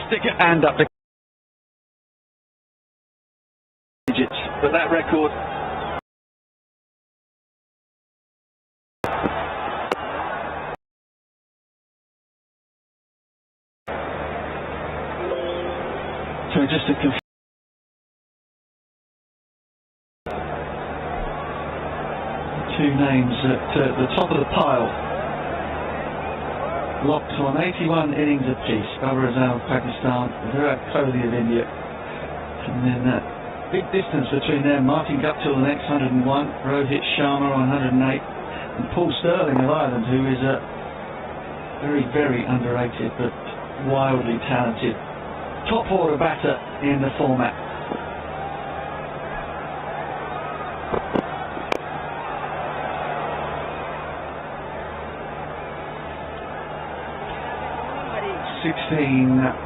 stick a hand up to digits, but that record. So just to confirm. Two names at the top of the pile, locked on 81 innings apiece. Babar Azam of Pakistan, Virat Kohli of India, and then that big distance between them. Martin Guptill the next 101, Rohit Sharma on 108, and Paul Sterling of Ireland, who is a very, very underrated but wildly talented top order batter in the format.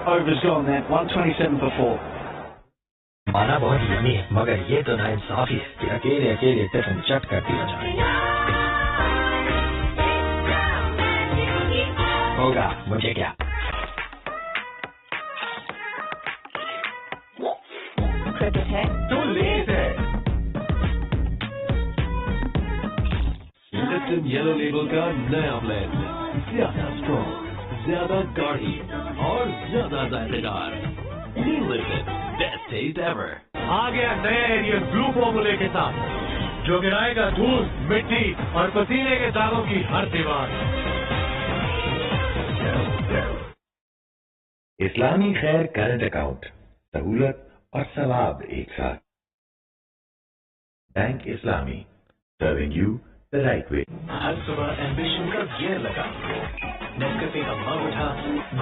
Overs gone then, 127 for 4. माना बहुत yummy है, मगर ये तो नाइंसाफी है कि अकेले अकेले टिफिन चट कर दिया जाए। होगा मुझे क्या? क्रिकेट है तो लेट है। लिप्टन येलो लेबल का नया ब्लेंड, ज्यादा स्ट्रॉन्ग, ज्यादा गाढ़ी और ज्यादा जायकेदार। New Lipton, best taste ever. आ गया नया एरियल ब्लू फॉर्मूले के साथ, जो गिराएगा धूल, मिट्टी और पसीने के दागों की हर दीवार। इस्लामी खैर करंट अकाउंट, सहूलत और सवाब एक साथ। Bank Islami, serving you the right way. हर सुबह एम्बिशन का गियर लगा, नेस्कैफे का मग उठा,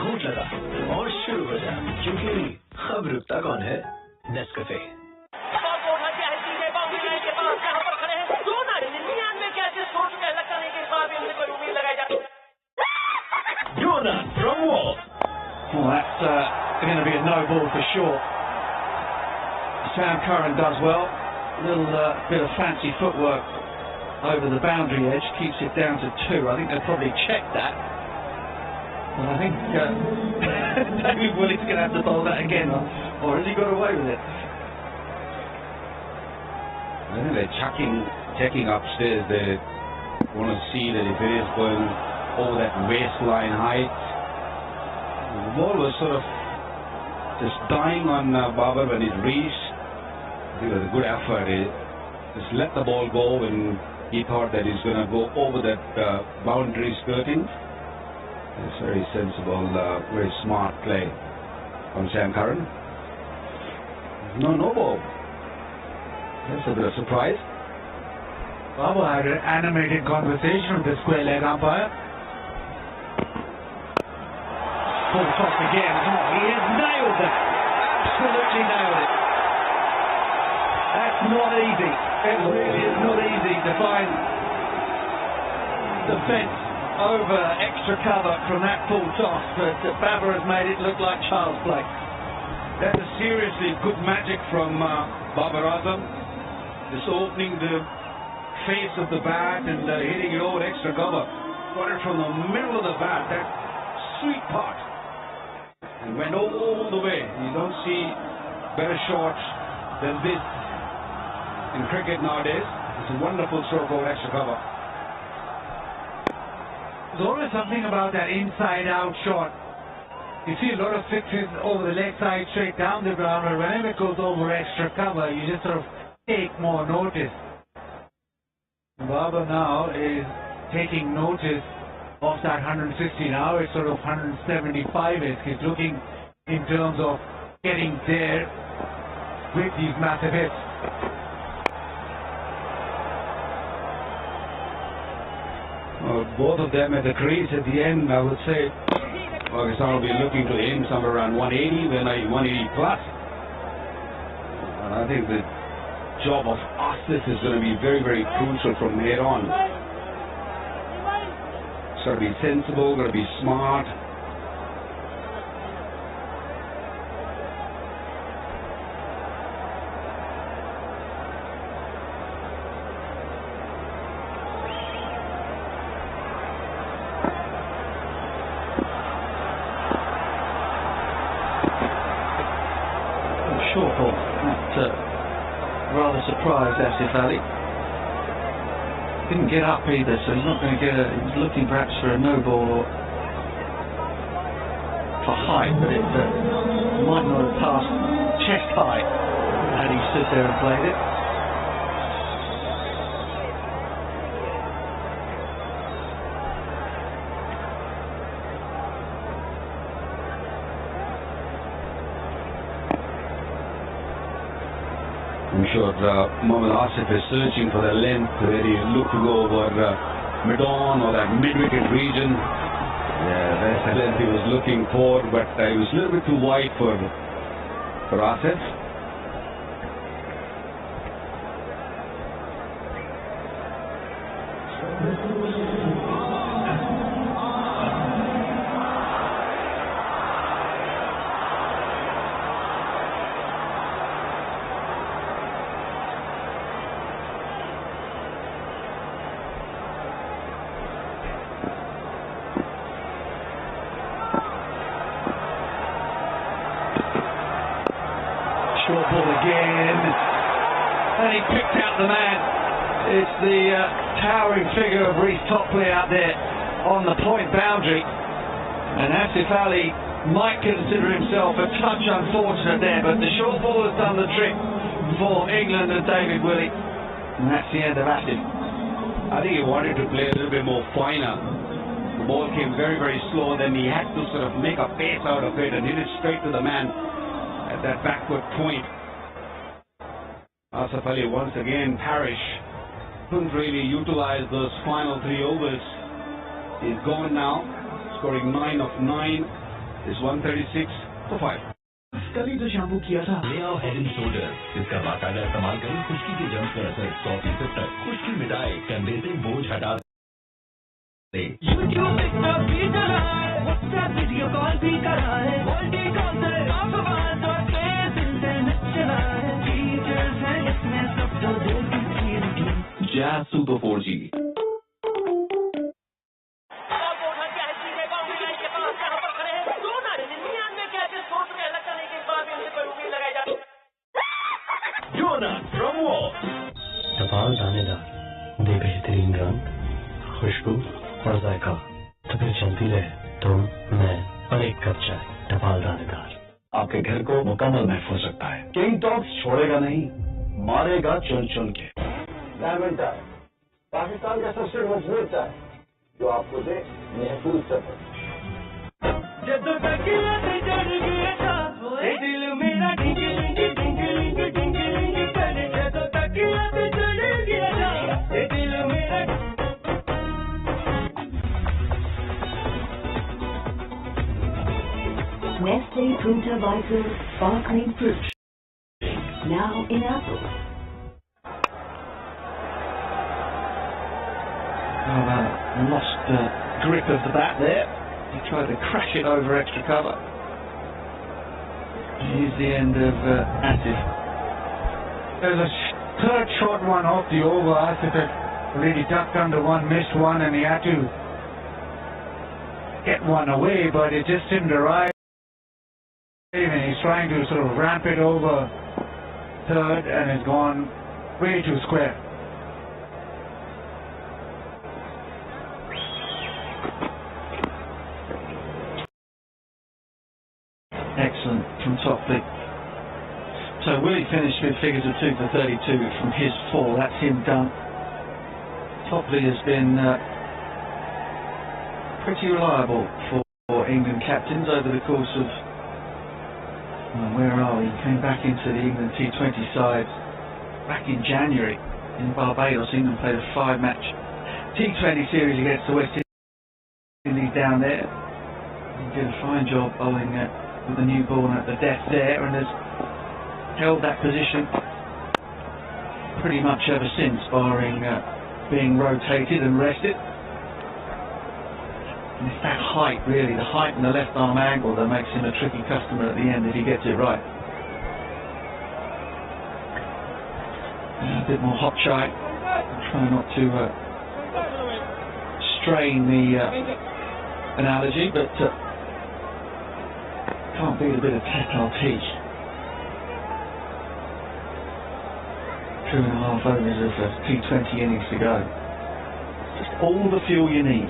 घूंट लगा और शुरू हो जा, क्योंकि खब रुकता कौन है? Nescafe. Well, that's going to be a no ball for sure. Sam Curran does well. A little bit of fancy footwork over the boundary edge, keeps it down to 2. I think they'll probably check that. But I think David Willey's going to have to bowl that again, or has he got away with it? I think they're checking upstairs. They want to see that if it is going over that waistline height. The ball was sort of just dying on Babar when it reached. I think it was a good effort. He just let the ball go when he thought that he's going to go over that boundary skirting. It's very sensible, very smart play from Sam Curran. No ball. That's a bit of surprise. Babu had an animated conversation with the square leg umpire. Full toss again. Oh, he has nailed that. Absolutely nailed it. That's not easy. It really is not easy to find the fence over extra cover from that full toss, but Babar has made it look like child's play. That's a seriously good magic from Babar Azam. Just opening the face of the bat and hitting it over extra cover. Got it from the middle of the bat. That sweet part. And went all the way. You don't see better shots than this in cricket nowadays. It's a wonderful stroke over extra cover. There's always something about that inside-out shot. You see a lot of sixes over the leg side, straight down the ground, but whenever it goes over extra cover, you just sort of take more notice. Babar now is taking notice of that 160. Now it's sort of 175. He's looking in terms of getting there with these massive hits. Both of them at the crease at the end, I would say Pakistan will be looking to aim somewhere around 180, when 180 plus. And I think the job of Asif is going to be very, very crucial from here on. It's got to be sensible, got to be smart. Asif Ali. Didn't get up either, so he's not going to get a... He's looking perhaps for a no ball or for height, but it might not have passed chest height had he stood there and played it. I'm sure Mohammad Asif is searching for the length where he looked to go over mid-on or that mid-wicket region. Yeah, that's the length he was looking for, but he was a little bit too wide for Asif. Short ball again, and he picked out the man. It's the towering figure of Reece Topley out there on the point boundary, and Asif Ali might consider himself a touch unfortunate there, but the short ball has done the trick for England and David Willey, and that's the end of Asif. I think he wanted to play a little bit more finer. The ball came very, very slow, then he had to sort of make a pace out of it and hit it straight to the man at that backward point. Asif Ali once again, Parish couldn't really utilize those final 3 overs. He's gone now, scoring 9 of 9. Is 136 for 5. कल ही तो shampoo किया था। ले आओ head and shoulder, इसका बाकायदा इस्तेमाल करें। खुश्की के जर्म्स पर असर 100% तक। खुश्की मिटाए, कंधे से बोझ हटा दे। YouTube पे भी चला है, WhatsApp वीडियो कॉल भी करा है, मल्टी कॉल से आवाज और तेज इंटरनेट चला है। फीचर्स हैं इसमें सब तो देखिए। Jazz Super 4G। टपाल दानेदार, दे बेहतरीन रंग, खुशबू और जायका, तो फिर चलती रहे तुम, मैं और एक कप चाय। टपाल दानेदार आपके घर को मुकम्मल महफूज रखता है। किंग टॉप्स छोड़ेगा नहीं, मारेगा चुन चुन के। डायमंड टायर, पाकिस्तान का सबसे मजबूत टायर, जो आपको दे महफूज सफर। जब तक दिल था, दिल मेरा Nestle Punta Vital Sparkling Fruit. Now in apple. Well, lost grip of the bat there. He tried to crash it over extra cover. Here's the end of Asif. There's a third short one off the over. Asif had really ducked under one, missed one, and he had to get one away, but it just didn't arrive. And he's trying to sort of ramp it over third, and it's gone way too square. Excellent from Topley. So Willie finished with figures of 2 for 32 from his 4. That's him done. Topley has been pretty reliable for England captains over the course of... Well, where are we? He came back into the England T20 side back in January in Barbados. England played a 5-match T20 series against the West Indies down there. He did a fine job bowling with the newborn at the death there, and has held that position pretty much ever since, barring being rotated and rested. And it's that height, really, the height and the left arm angle that makes him a tricky customer at the end if he gets it right. A bit more hot shy. Try not to strain the analogy, but can't beat a bit of tactile teach. 2.5 overs of a T20 innings to go. Just all the fuel you need.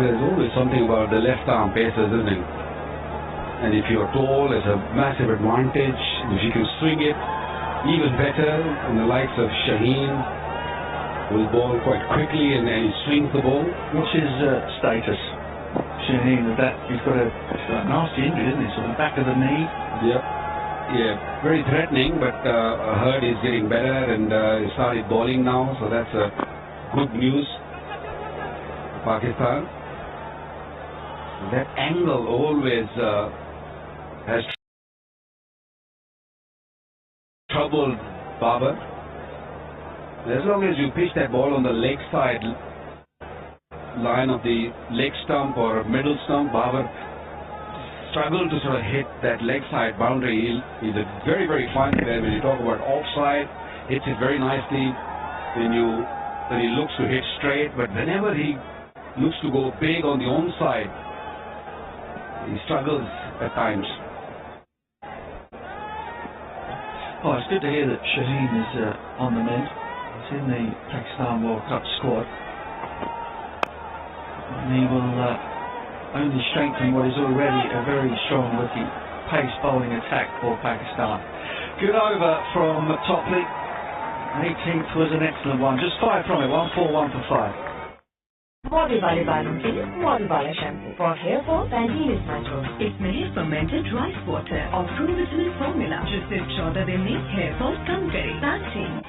There's always something about the left arm pace, isn't it? And if you're tall, it's a massive advantage. If you can swing it, even better. And the likes of Shaheen will bowl quite quickly and he swings the ball. What's his status? Shaheen, he's got a nasty injury, isn't he? So the back of the knee. Yep. Yeah, very threatening, but I heard he's getting better and he started bowling now, so that's good news. Pakistan. That angle always has troubled Babar. As long as you pitch that ball on the leg side line of the leg stump or middle stump, Babar struggled to sort of hit that leg side boundary. He's a very, very fine player. When you talk about offside, hits it very nicely when he looks to hit straight, but whenever he looks to go big on the onside, he struggles at times. Oh, it's good to hear that Shaheen is on the mend. He's in the Pakistan World Cup squad. And he will only strengthen what is already a very strong looking pace bowling attack for Pakistan. Good over from Topley. 18th was an excellent one. Just 5 from it. 1 4, 1 for 5. Body वाले बालों के लिए body वाला shampoo. For hair fall, Pantene is natural. इसमें है fermented rice water और true vitamin formula जो सिर्फ 14 दिन में hair fall कम करे. Pantene.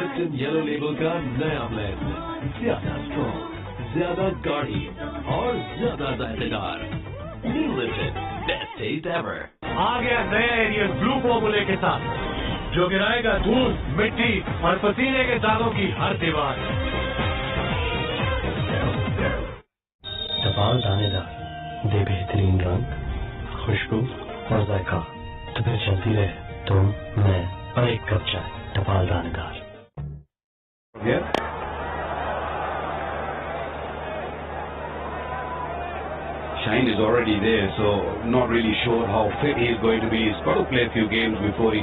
लिप्टन येलो लेबल का नया ब्लेंड, ज्यादा स्ट्रॉन्ग, ज्यादा गाढ़ी और ज्यादा जायकेदार. New Lipton, best taste ever. आ गया नया एरियल ब्लू फॉर्मूले के साथ जो गिराएगा धूल, मिट्टी और पसीने के दागों की हर दीवार. टपाल दानेदार, दे बेहतरीन रंग, खुशबू और जायका. तो फिर चलती रहे तुम, मैं और एक कप चाय. टपाल दानेदार. Yeah. Shaheen is already there, so not really sure how fit he is going to be. He's got to play a few games before he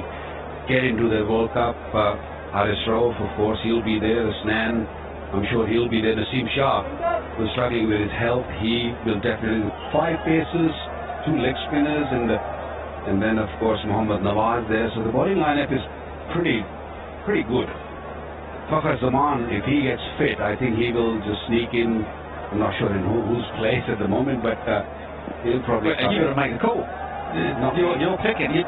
get into the World Cup. Haris Rauf, of course, he'll be there. Asnan, I'm sure he'll be there. Naseem Shah was struggling with his health. He will definitely 5 paces, 2 leg spinners, and then of course Mohammad Nawaz there. So the bowling lineup is pretty good. Fakhar Zaman, if he gets fit, I think he will just sneak in. I'm not sure in whose place at the moment, but he'll probably. And you're going to make a call. No. You're picking. You're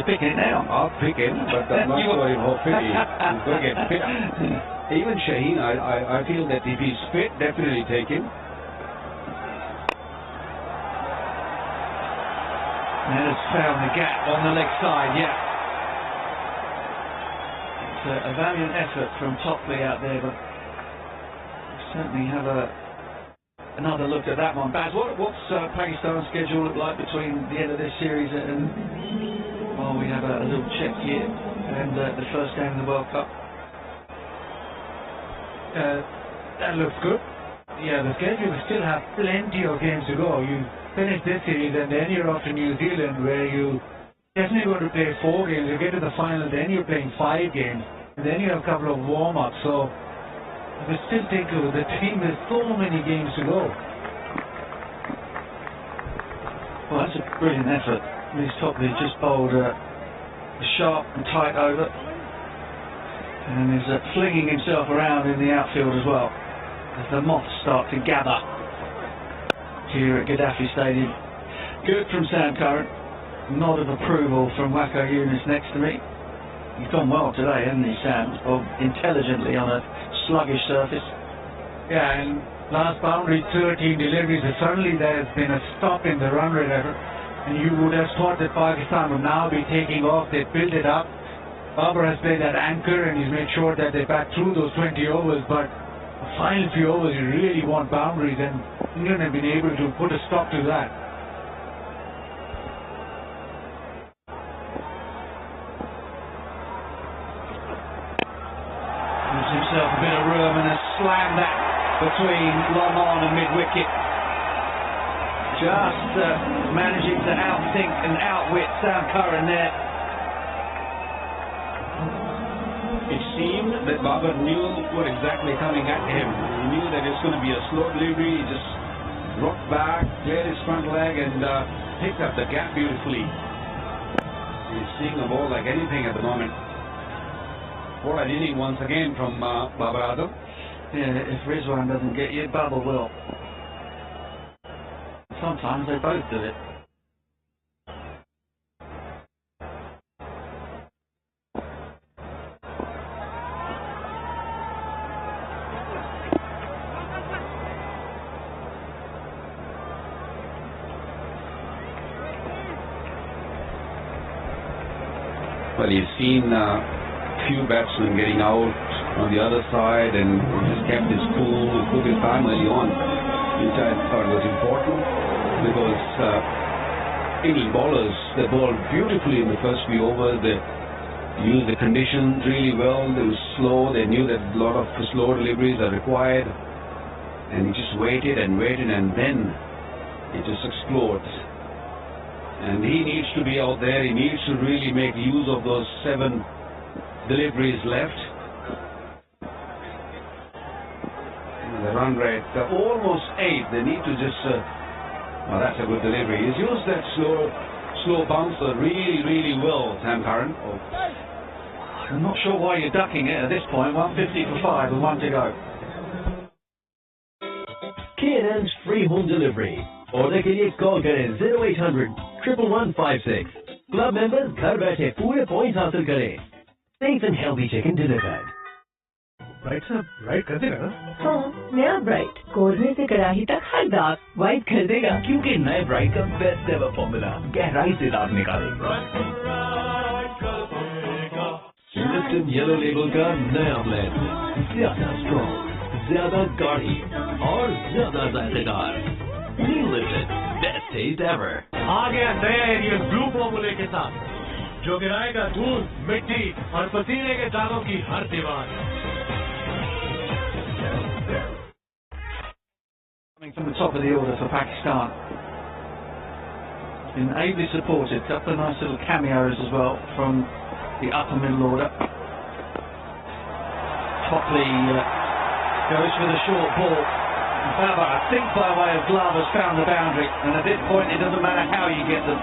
picking it now. I'll pick him, but I'm not sure how fit he is. He's going to get fit. Even Shaheen, I feel that if he's fit, definitely take him. And has found the gap on the leg side, yeah. It's a valiant effort from Topley out there, but we'll certainly have another look at that one. Baz, what's Pakistan's schedule look like between the end of this series and we have a little check here and the first game of the World Cup? That looks good. Yeah, the schedule will still have plenty of games to go. You finish this series and then you're off to New Zealand where you definitely going to play 4 games. You get to the final, then you're playing 5 games, and then you have a couple of warm-ups. So we still think of the team with so many games to go. Well, that's a brilliant effort. Liz Topley just bowled a sharp and tight over, and is flinging himself around in the outfield as well as the moths start to gather here at Gaddafi Stadium. Good from Sam Curran. Nod of approval from Wako Yunus next to me. He's gone well today, hasn't he, Sam? Intelligently on a sluggish surface. Yeah, and last boundary 13 deliveries, and suddenly there's been a stop in the run rate effort, and you would have thought that Pakistan would now be taking off. They built it up. Babar has played that anchor and he's made sure that they back through those 20 overs, but the final few overs you really want boundaries, and England have been able to put a stop to that. Gives himself a bit of room and has slammed that between long on and mid-wicket. Just managing to outthink and outwit Sam Curran there. It seemed that Babar knew what exactly coming at him. He knew that it's going to be a slow delivery. He just rocked back, cleared his front leg and picked up the gap beautifully. He's seeing the ball like anything at the moment. What an inning once again from Babar Azam. Yeah, if Rizwan doesn't get you, Babar will. Sometimes they both do it. Well, he's seen few batsmen getting out on the other side and just kept his cool, took his time early on, which I thought was important because England bowlers, they bowled beautifully in the first few overs. They used the conditions really well. They were slow. They knew that a lot of slow deliveries are required, and he just waited and waited, and then it just explodes. And he needs to be out there. He needs to really make use of those 7 deliveries left. The run rate almost 8. They need to just. Well, that's a good delivery. He's used that slow bouncer really well, Sam Curran. Oh. I'm not sure why you're ducking it at this point. 150 for 5 and 1 to go. K&N's free home delivery. Order के लिए call करें 0800 11156. Club members घर बैठे पूरे points हासिल करें. Safe and healthy chicken delivered. Right साहब, right कर देगा ना? हाँ, नया ब्राइट कोरने से कड़ाही तक हर दाग वाइट कर देगा. क्योंकि नए ब्राइट का बेस्ट एवर फॉर्मूला गहराई से दाग निकालेगा. लिप्टन येलो लेबल का नया ब्लेंड ज्यादा स्ट्रॉन्ग, ज्यादा गाढ़ी और ज्यादा जायकेदार. New Lipton, best taste ever. आ गया नया एरियल ब्लू फॉर्मूले के साथ जो गिराएगा दूध, मिट्टी और पसीने के दागों की हर दीवार. Coming from the top of the order for Pakistan. Been ably supported. A couple of nice little cameos as well from the upper middle order. Topley goes for the short ball. Babar, I think by way of glove, has found the boundary, and at this point it doesn't matter how you get them.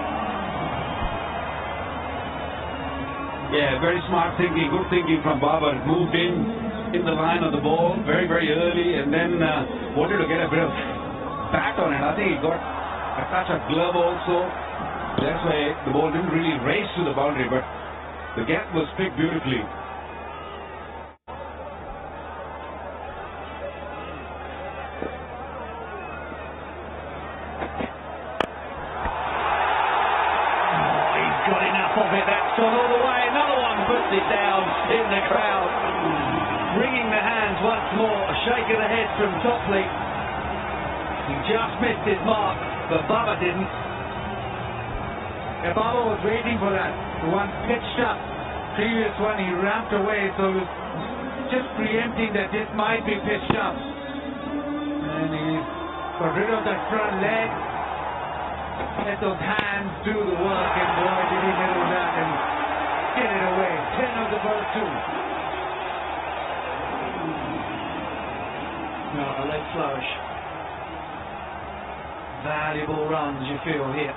Yeah, very smart thinking, good thinking from Babar. Moved in the line of the ball very early, and then wanted to get a bit of back on it. I think he got a touch of glove also. That's why the ball didn't really race to the boundary, but the gap was picked beautifully. That's gone all the way. Another one puts it down in the crowd. Wringing the hands once more. A shake of the head from Topley. He just missed his mark, but Baba didn't. Yeah, Baba was waiting for that. The one pitched up. Previous one he ramped away, so he was just preempting that this might be pitched up. And he got rid of that front leg. Let those hands do the work, and boy, did he middle that and get it away. 10 of the first 2. No, a leg flourish. Valuable runs, you feel here.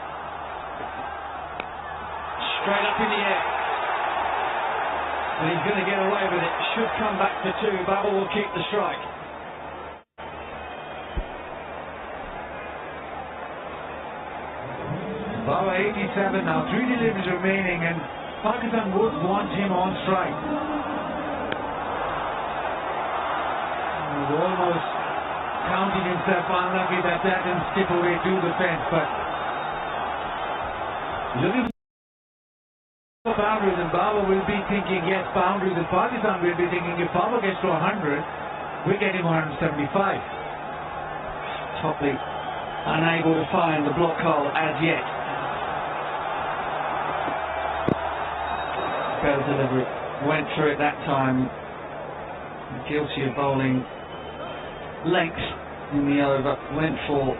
Straight up in the air. And he's going to get away with it. Should come back to 2. Baba will keep the strike. Baba 87 now, 3 deliveries remaining, and Pakistan would want him on strike. He was almost counting himself unlucky that didn't skip away to the fence, but looking for boundaries, and Baba will be thinking, yes, boundaries, and Pakistan will be thinking, if Baba gets to 100, we get him 175. Topley unable to find the block hole as yet. Better delivery, went through it that time. Guilty of bowling length in the over, went for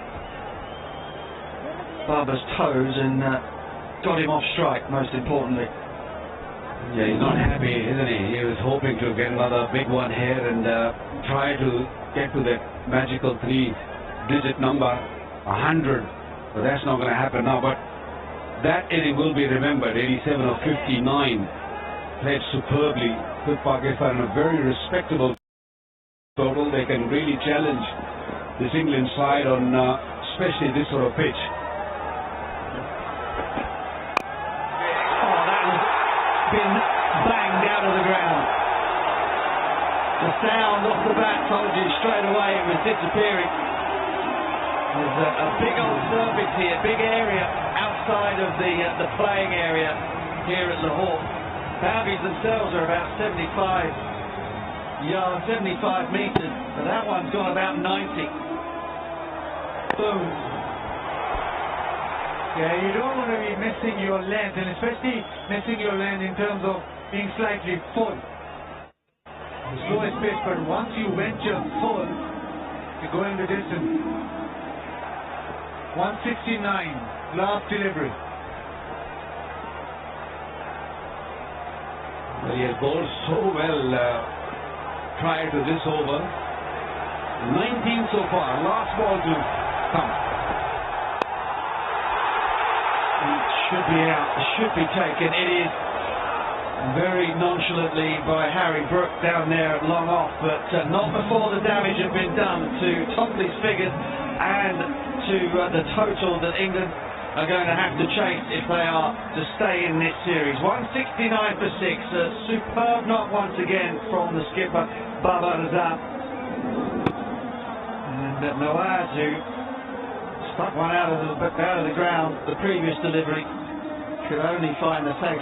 Babar's toes and got him off strike, most importantly. Yeah, he's not happy, isn't he? He was hoping to get another big one here and try to get to that magical 3-digit number, 100. But that's not going to happen now. But that inning will be remembered. 87 of 59. Played superbly with Pakistan, a very respectable total. They can really challenge this England side on especially this sort of pitch. Been banged out of the ground. The sound off the bat told you straight away it was disappearing. There's a big old surface here, big area outside of the playing area here at Lahore. Boundaries themselves are about 75 yards, 75 metres, but that one's gone about 90. Boom. Yeah, you don't want to be missing your length, and especially missing your length in terms of being slightly full. The slowest pitch, but once you venture full, you're going the distance. 169, last delivery. Well, he has bowled so well prior to this over. 19 so far, last ball to come. Should be out, should be taken. It is very nonchalantly by Harry Brook down there at long off, but not before the damage had been done to Topley's figures and to the total that England are going to have to chase if they are to stay in this series. 169 for 6, a superb knock once again from the skipper Babar Azam. And Nawaz, who stuck one out of the ground, the previous delivery, could only find the face.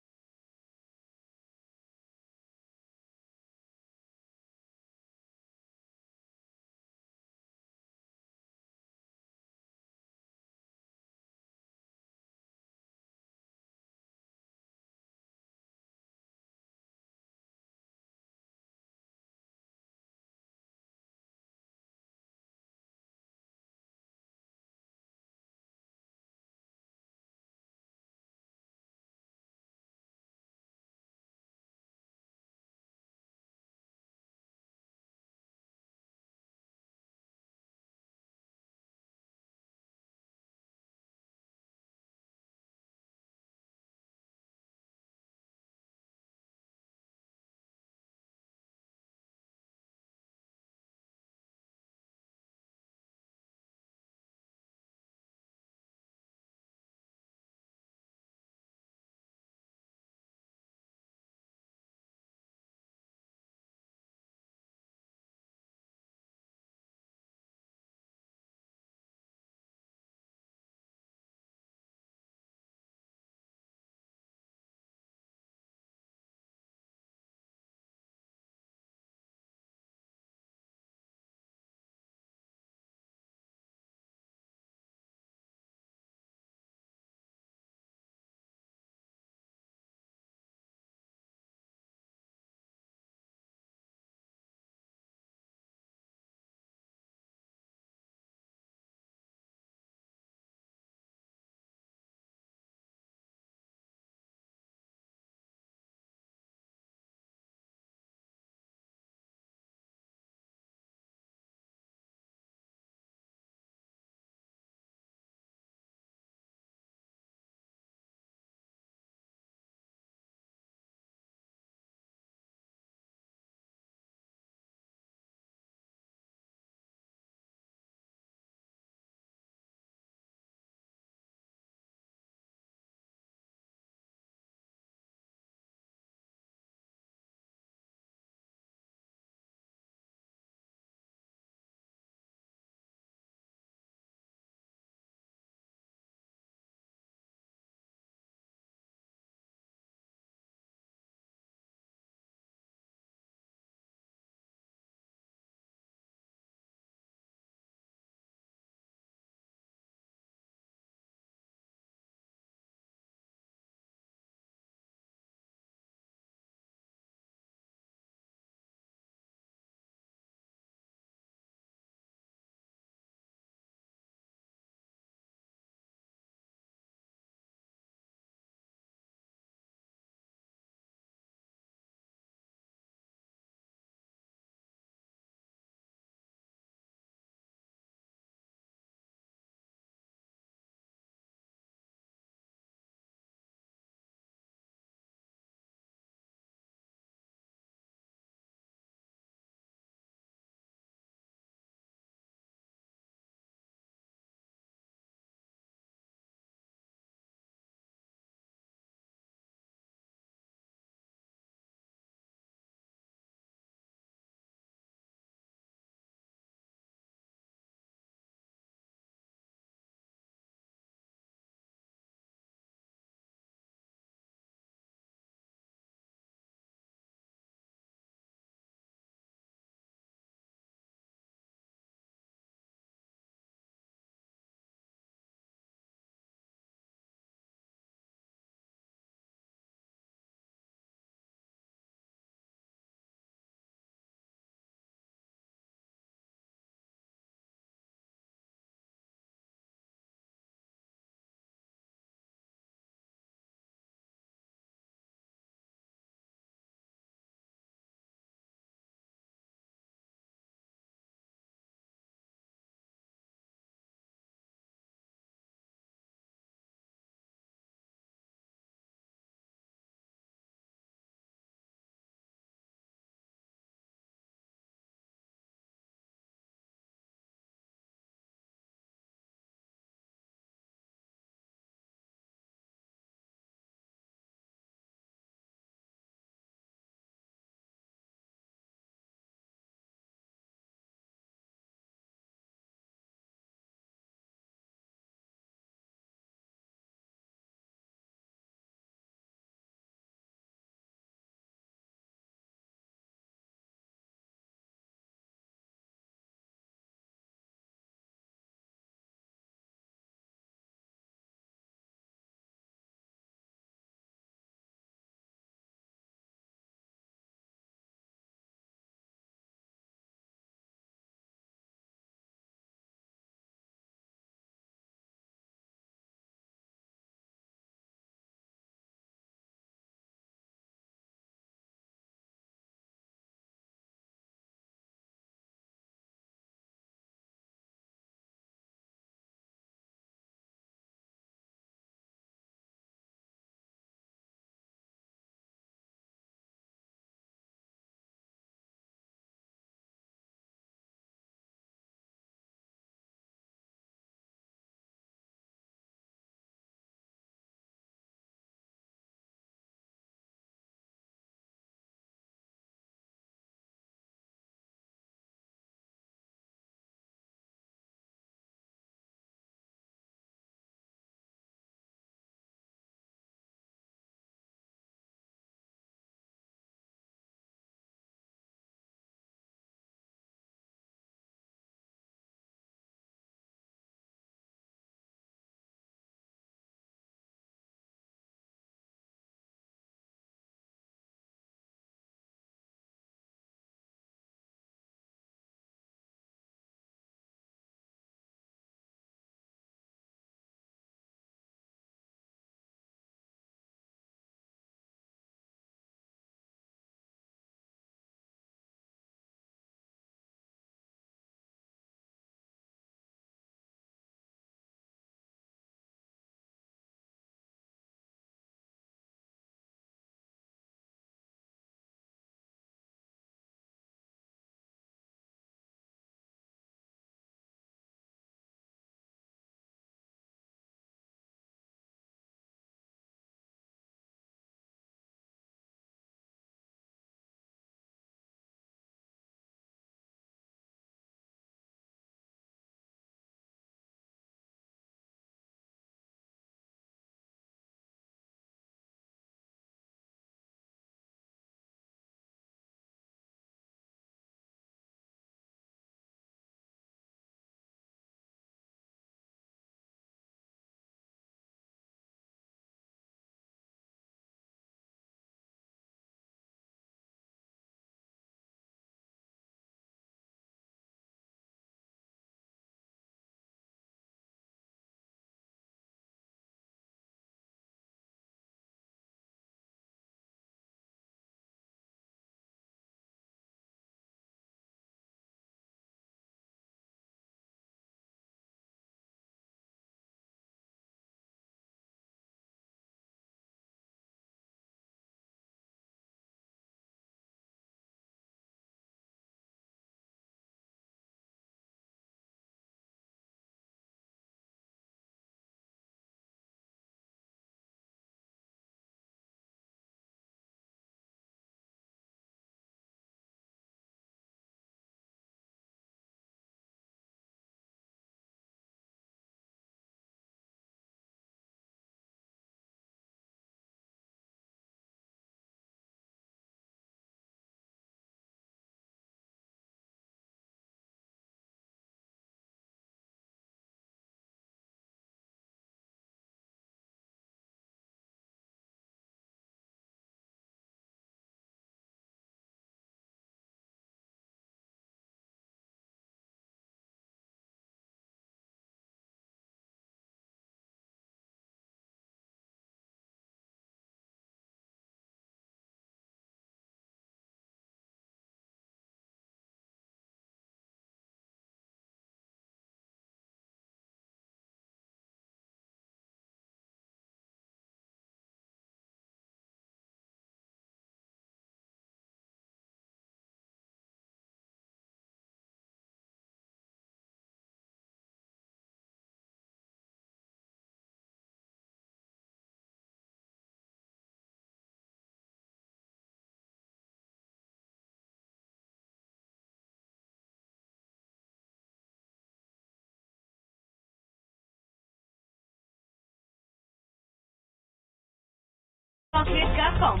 chocolate.com.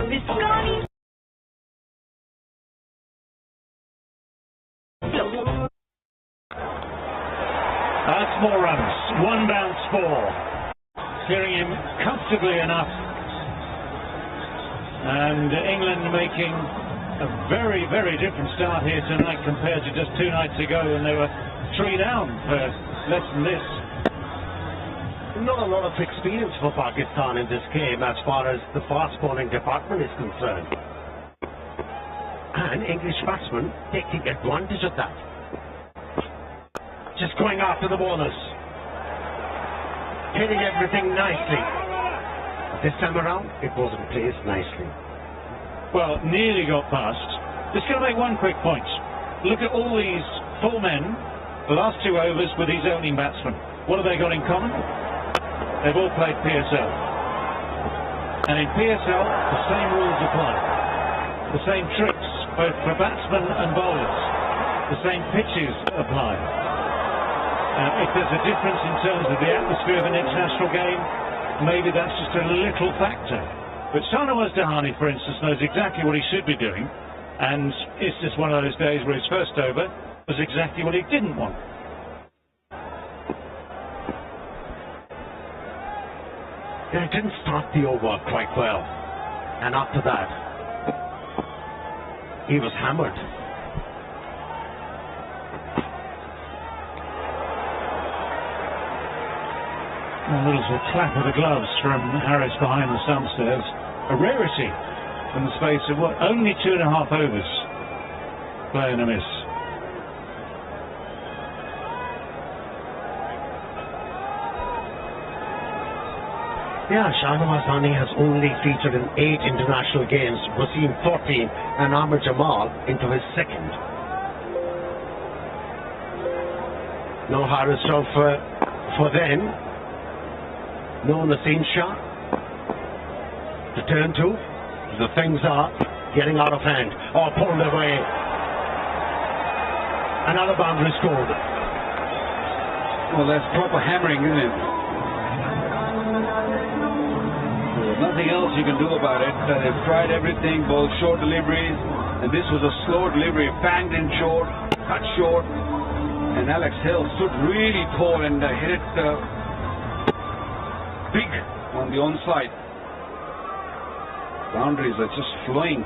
Biscotti. That's more runs. One bounce four. Steering him comfortably enough. And England making a very, very different start here tonight compared to just 2 nights ago when they were 3 down for less than this. Not a lot of experience for Pakistan in this game as far as the fast bowling department is concerned. And English batsmen taking advantage of that. Just going after the bowlers. Hitting everything nicely. This time around, it wasn't placed nicely. Well, nearly got past. Just going to make one quick point. Look at all these 4 men, the last 2 overs with these opening batsmen. What have they got in common? They've all played PSL. And in PSL, the same rules apply. The same tricks, both for batsmen and bowlers. The same pitches apply. If there's a difference in terms of the atmosphere of an international game, maybe that's just a little factor. But Sarnawaz Dahani, for instance, knows exactly what he should be doing. And it's just one of those days where his first over was exactly what he didn't want. They didn't start the over quite well. And after that, he was hammered. A little sort of clap of the gloves from Harris behind the stump stairs. A rarity in the space of what? Only 2.5 overs. Playing a miss. Yeah, Sarnawaz Dahani has only featured in 8 international games, Wasim 14 and Amir Jamal into his 2nd. No Harris for them. No Naseem Shah to turn to. The things are getting out of hand. Oh, pulled away. Another boundary scored. Well, that's proper hammering, isn't it? There's nothing else you can do about it. They've tried everything, both short deliveries, and this was a slow delivery, banged in short, cut short, and Alex Hill stood really tall and hit it big on the onside. Boundaries are just flowing.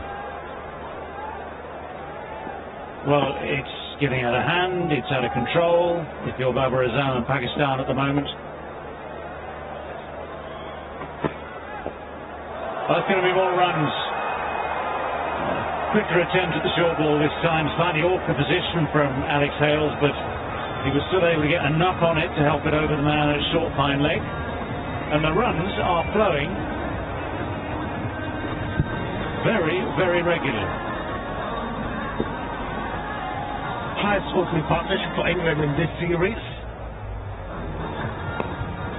Well, it's getting out of hand, it's out of control if you're Babar Azam and Pakistan at the moment. That's going to be more runs. Quicker attempt at the short ball this time, slightly awkward position from Alex Hales, but he was still able to get enough on it to help it over the man at short fine leg. And the runs are flowing very, very regularly. Highest opening partnership for England in this series.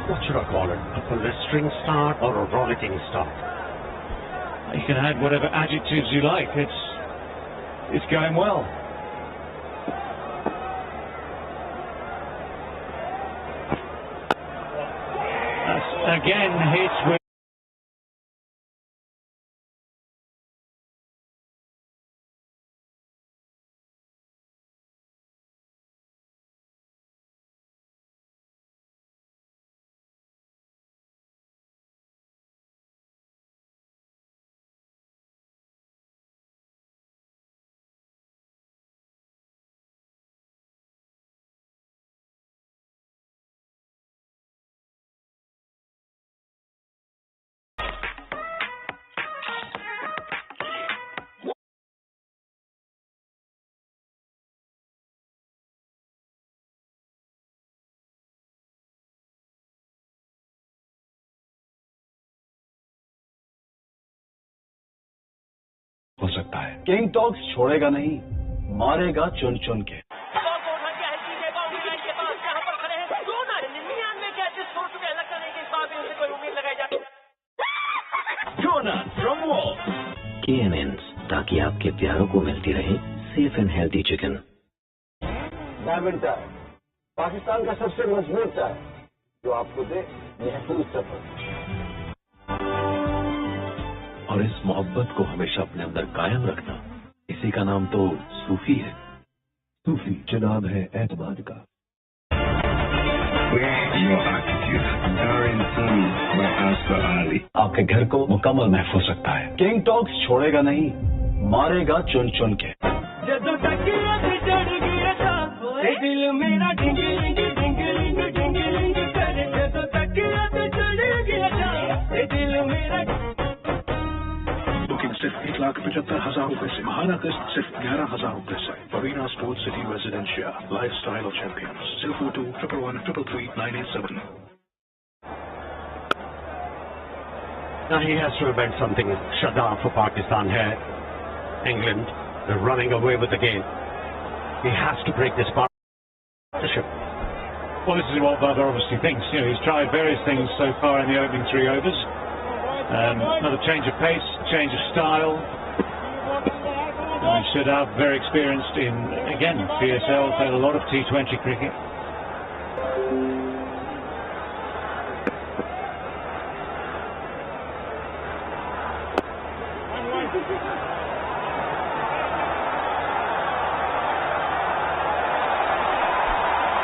What should I call it? A blistering start or a rollicking start? You can add whatever adjectives you like. It's going well. That's again hit with. हो सकता है king talks छोड़ेगा नहीं, मारेगा चुन चुन के। KNNs, ताकि आपके प्यारों को मिलती रहे safe and healthy chicken. Diamond चाय, पाकिस्तान का सबसे मजबूत चाय, जो आपको दे महफूज सफर। और इस मोहब्बत को हमेशा अपने अंदर कायम रखना, इसी का नाम तो सूफी है। सूफी जो नाम है एतमाद का। आपके घर को मुकम्मल महफूज रखता है। किंग टॉक्स छोड़ेगा नहीं, मारेगा चुन चुन के। बुकिंग सिर्फ 1,75,000 रुपए से, महाना किस्त सिर्फ 11,000 रुपए से। Arena Sports City Residencia, Lifestyle of Champions, 042 111 333 987. Now he has to invent something. Shada for Pakistan here. England, they're running away with the game. He has to break this partnership. Well, this is what Baba obviously thinks. You know, he's tried various things so far in the opening 3 overs. Another change of pace, change of style. Shada, very experienced in, again, PSL, played a lot of T20 cricket.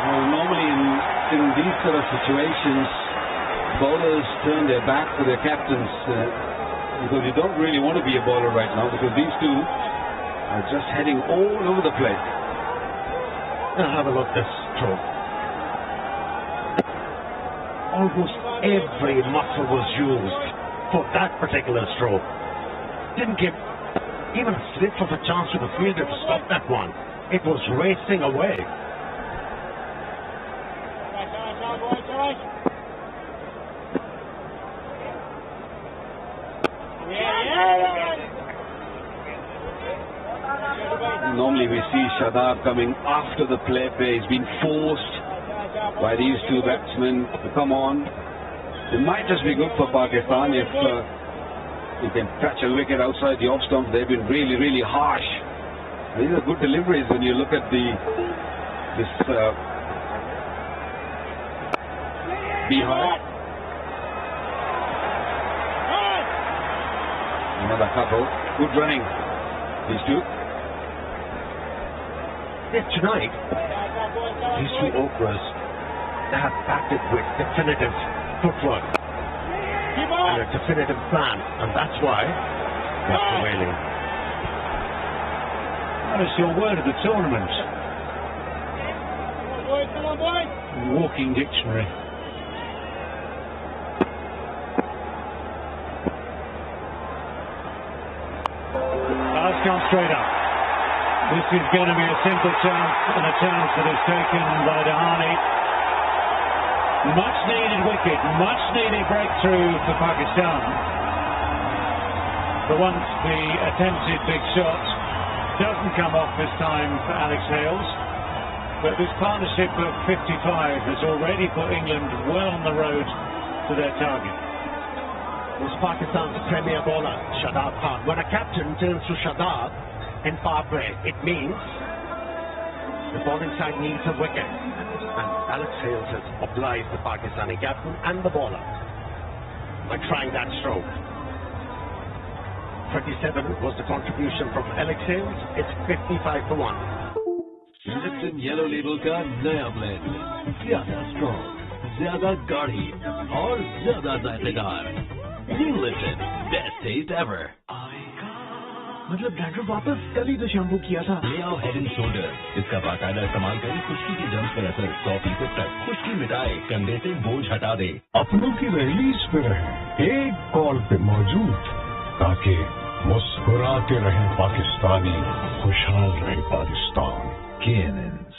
Well, normally in these sort of situations, bowlers turn their back to their captains because you don't really want to be a bowler right now, because these two are just heading all over the place. Now have a look at this stroke. Almost every muscle was used for that particular stroke. Didn't give even a slip of a chance to the fielder to stop that one. It was racing away. Normally we see Shadab coming after the play. He's been forced by these two batsmen to come on. It might just be good for Pakistan if you can catch a wicket outside the off stump. They've been really, really harsh. These are good deliveries when you look at this beehive. Another couple. Good running, these two. Yet tonight, these three openers, they have backed it with definitive footwork and a definitive plan, and that's why they're prevailing. That is your word of the tournament. Walking dictionary. That's gone straight up. This is going to be a simple chance, and a chance that is taken by Dahani. Much needed wicket, much needed breakthrough for Pakistan. For once, the attempted big shot doesn't come off this time for Alex Hales, but this partnership of 55 has already put England well on the road to their target. Was Pakistan's premier bowler, Shadab Khan. When a captain turns to Shadab in power play, it means the bowling side needs a wicket. And Alex Hales has obliged the Pakistani captain and the bowler by trying that stroke. 37 was the contribution from Alex Hales. It's 55 for 1. Lipton Yellow Label का नया blend, ज़्यादा strong, ज़्यादा गाढ़ी और ज़्यादा जायकेदार। New Lipton, best taste ever. मतलब dandruff वापस कल ही तो शैम्पू किया था। ले आओ हेड एंड शोल्डर, इसका बाकायदा इस्तेमाल करें, खुश्की की जम्स पर असर 100% तक, खुश्की मिटाए, कंधे से बोझ हटा दे। अपनों की रिलीज पे रहे, एक कॉल पे मौजूद, ताकि मुस्कुराते रहे पाकिस्तानी, खुशहाल रहे Pakistan. KNNs।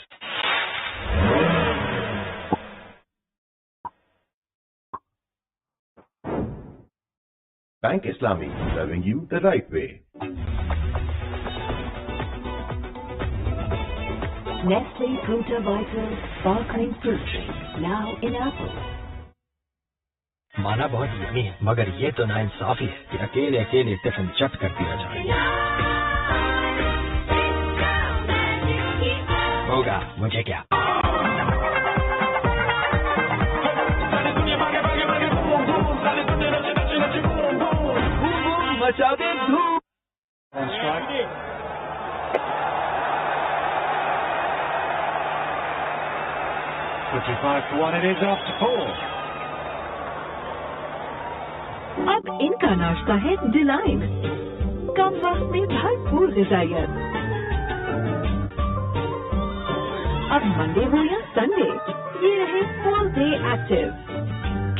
Bank Islami, serving you the right way. Nestle Fruta Vital Sparkling Fruit Drink, now in apple. माना बहुत यमी है, मगर ये तो नाइंसाफी है कि अकेले अकेले टिफिन चट कर दिया जाए। होगा मुझे क्या। मचा 55-1 it is after 4. अब इनका नाश्ता है डिलाइट, कम वक्त में भरपूर ग़िज़ाइयत। अब मंडे हो या संडे, ये रहे full day active.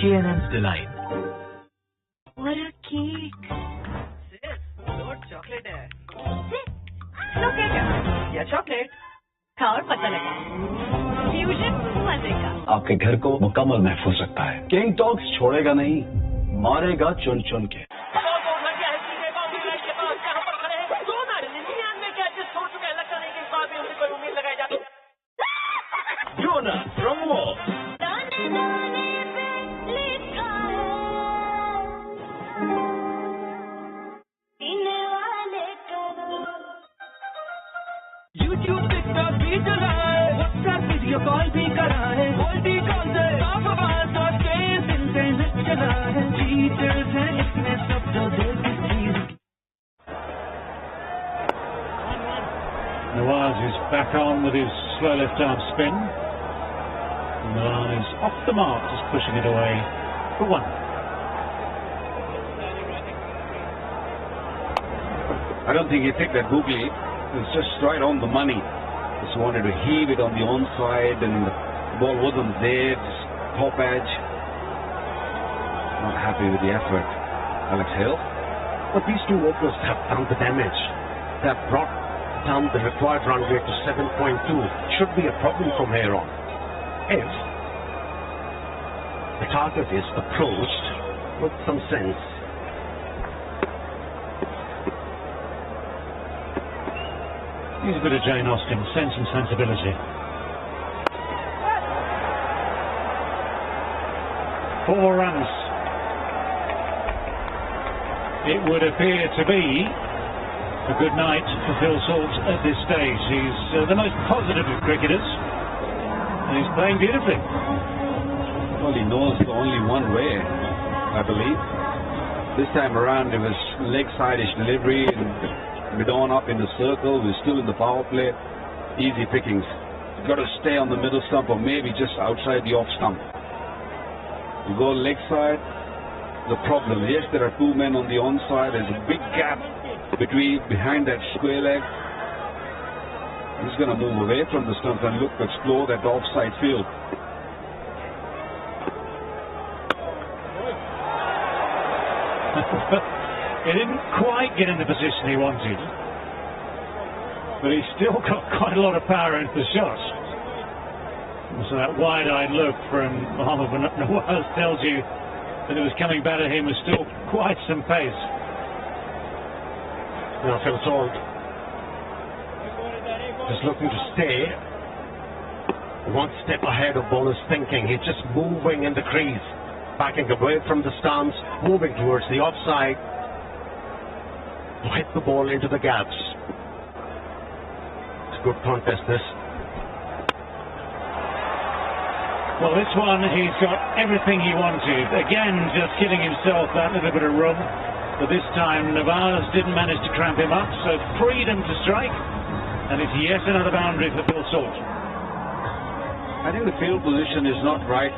K&M's Delight. What a cake! Chocolate है। चॉकलेट या चॉकलेट खा और पता लगा। फ्यूजन मजे का। आपके घर को मुकम्मल महफूज रखता है। किंग डॉग्स छोड़ेगा नहीं, मारेगा चुन चुन के। YouTube TikTok भी चला है, WhatsApp वीडियो कॉल भी करा है, वॉल्टी कॉल से आप आवाज और तेज इंटरनेट चला है, फीचर्स हैं इसमें सब जो दिल की चीज। Nawaz is back on with his slow left-arm spin. Milan is off the mark, just pushing it away for 1. I don't think he took that googly. It was just right on the money. Just wanted to heave it on the onside and the ball wasn't there, just top edge. Not happy with the effort. Alex Hill. But these two overs have done the damage. They have brought down the required run rate to 7.2. Should be a problem from here on. If the target is approached with some sense. He's a bit of Jane Austen, sense and sensibility. 4 runs. It would appear to be a good night for Phil Salt at this stage. He's the most positive of cricketers, and he's playing beautifully. Well, he knows the only one way, I believe. This time around it was leg-side-ish delivery and mid-on up in the circle. We're still in the power play. Easy pickings. You've got to stay on the middle stump or maybe just outside the off stump. You go leg side, the problem. Yes, there are 2 men on the onside. There's a big gap behind that square leg. He's going to move away from the stump and look, explore that offside field. He didn't quite get in the position he wanted, but he's still got quite a lot of power into the shot. So that wide-eyed look from Mohammad Nawaz tells you that it was coming back at him with still quite some pace. Now Phil Salt just looking to stay 1 step ahead of bowler's thinking. He's just moving in the crease, backing away from the stance, moving towards the offside. Hit the ball into the gaps. It's a good contest, this. Well, this one, he's got everything he wanted. Again, just giving himself that little bit of room. But this time, Nawaz didn't manage to cramp him up, so freedom to strike. And it's yet another boundary for Phil Salt. I think the field position is not right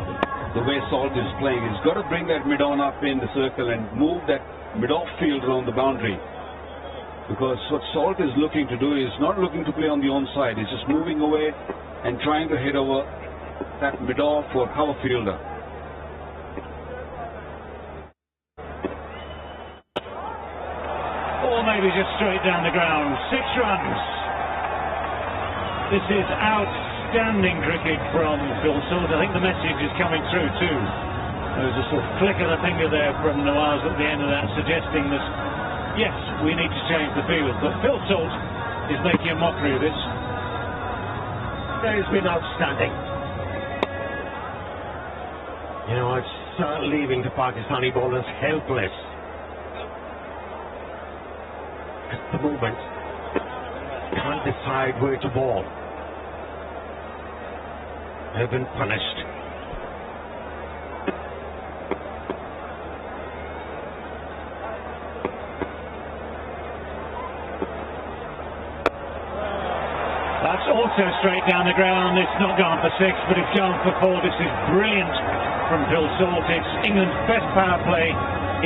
the way Salt is playing. He's got to bring that mid-on up in the circle and move that mid-off field around the boundary. Because what Salt is looking to do is not looking to play on the onside. He's just moving away and trying to hit over that mid-off or cover fielder. Or maybe just straight down the ground. 6 runs. This is outstanding cricket from Phil Salt. I think the message is coming through too. There was a sort of click of the finger there from Nawaz at the end of that, suggesting that yes, we need to change the field. But Phil Salt is making a mockery of this. He's been outstanding. You know, it's leaving the Pakistani bowlers helpless. At the moment, can't decide where to bowl. They've been punished. That's also straight down the ground. It's not gone for 6, but it's gone for 4. This is brilliant from Phil Salt. It's England's best power play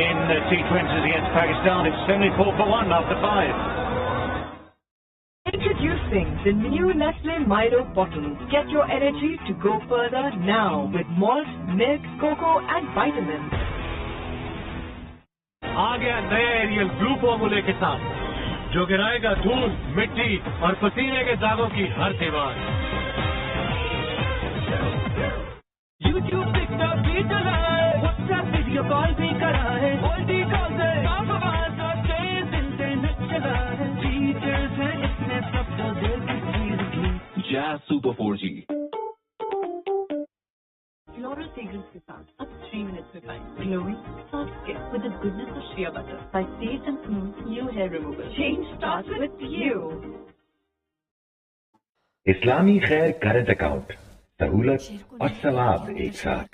in the T20s against Pakistan. It's 74 for 1 after 5. Introducing the new Nestle Milo bottle. Get your energy to go further now with malt, milk, cocoa and vitamins. आ गया नया aerial blue फॉर्मूले के साथ जो गिराएगा धूल, मिट्टी और पसीने के दागों की हर दीवार। YouTube, TikTok भी चलाए, WhatsApp वीडियो कॉल भी कराए, ओल्डी कॉल से आप आवाज और तेज इंटरनेट चलाए। फीचर्स हैं इसमें सब तो दिल की चीज की। Jazz Super 4G। Floral fragrance के साथ अब 3 minutes में पाएं glowing soft skin with the goodness of shea butter by Safe and Smooth New Hair Removal. Change starts with you. इस्लामी खैर करंट अकाउंट, सहूलत और सवाब एक साथ।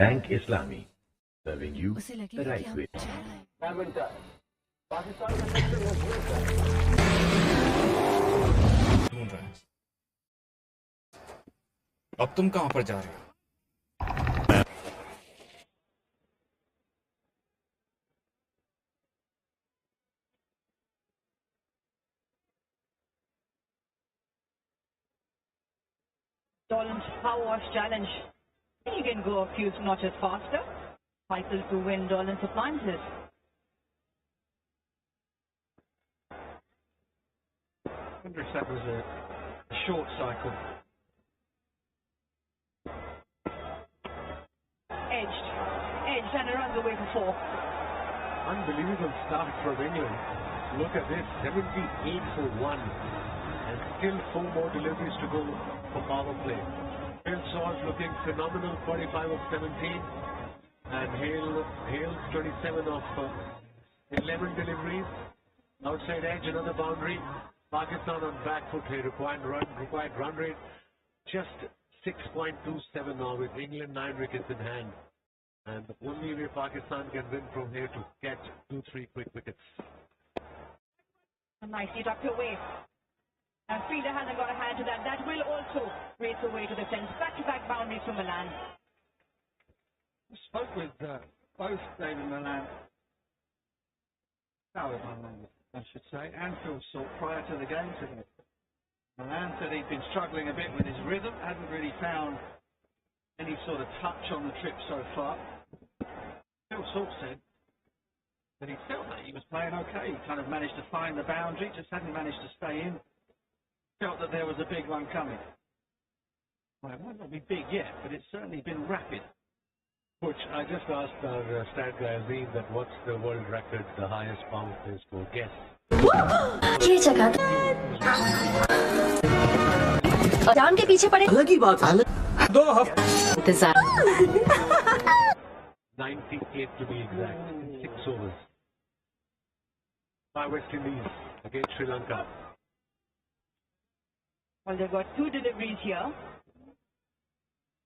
Bank Islami, serving you the right way. अब तुम कहां पर जा रहे हो? Dolan's power wash challenge. You can go a few notches faster. Cycle to win Dolan's appliances. I wonder if that was a short cycle. Edged and runs away for 4. Unbelievable start from England. Look at this, 78 for 1. And still 4 more deliveries to go for power play. Phil Salt looking phenomenal, 45 of 17. And Hale's 27 of 11 deliveries. Outside edge, another boundary. Pakistan on back foot here, required run rate just 6.27 now with England 9 wickets in hand. And the only way Pakistan can win from here to get 2-3 quick wickets. Nicely tucked away. And Frida hasn't got a hand to that. That will also race away to the fence. Back-to-back boundaries from Milan. I spoke with both David Milan, I should say, and Phil Salt prior to the game today. Milan said he'd been struggling a bit with his rhythm, hadn't really found any sort of touch on the trip so far. Phil Salt said that he felt that he was playing okay. He kind of managed to find the boundary, just hadn't managed to stay in. Felt that there was a big one coming. Well, it might not be big yet, but it's certainly been rapid. Which I just asked our stat guy Azim that what's the world record, the highest bounce they score. Guess. ये जगह जान के पीछे पड़े अलग ही बात है। 2 हफ्ते इंतजार 98 to be exact in 6 overs by West Indies against Sri Lanka. Well, they've got 2 deliveries here.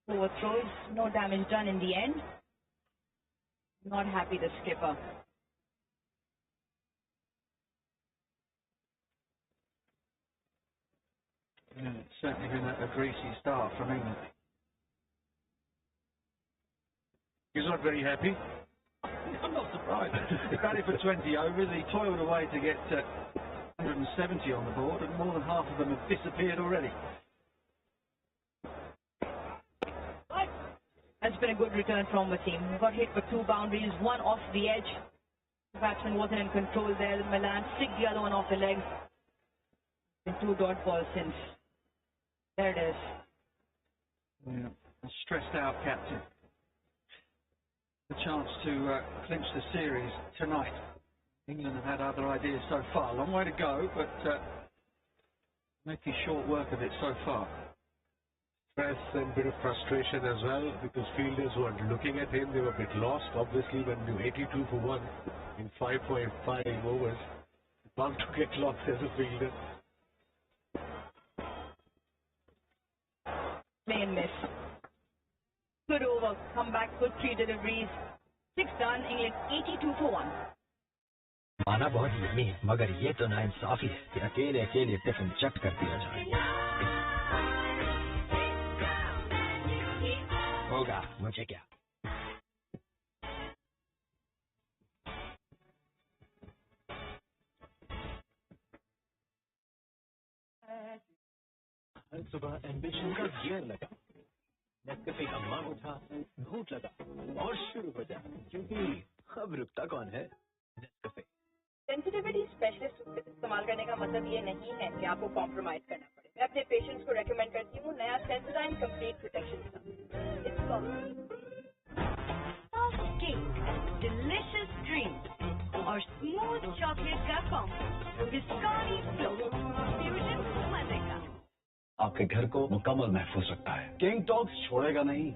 4 throws, no damage done in the end. Not happy, the skipper. Yeah, it's certainly been a greasy start from England. He's not very happy. I'm not surprised. He batted for 20 overs. He toiled away to get 170 on the board, and more than half of them have disappeared already. That's been a good return from the team. Got hit for 2 boundaries, 1 off the edge. The batsman wasn't in control there. Milan stick the other one off the leg. Been 2 dot balls since. There it is. Yeah, a stressed out captain. The chance to clinch the series tonight. England have had other ideas so far. Long way to go, but making short work of it so far. Stress and bit of frustration as well because fielders were looking at him. They were a bit lost. Obviously, when you 82 for 1 in 5.5 overs, bound to get lost as a fielder. Play and miss. Good over. Come back. Good 3 deliveries. 6 done. England 82 for 1. माना बहुत yummy है, मगर ये तो नाइंसाफी है कि अकेले अकेले टिफिन चट कर दिया जाए। होगा, मुझे क्या। हर सुबह एम्बिशन का गियर लगा, नेस्कैफे का मग उठा, घूंट लगा और शुरू हो जाए, क्योंकि अब रुकता कौन है। नेस्कैफे सेंसिटिविटी स्पेशलिस्ट इस्तेमाल करने का मतलब ये नहीं है कि आपको कॉम्प्रोमाइज करना पड़े। मैं अपने पेशेंट्स को रेकमेंड करती हूँ नया सेंसोडाइन कंप्लीट प्रोटेक्शन का। डिलिशियस ड्रीम और स्मूथ चॉकलेट का कॉम्बो, विस्कॉनी फ्लो, फ्यूजन मजे का। आपके घर को मुकम्मल महफूज रखता है। किंग टॉक्स छोड़ेगा नहीं,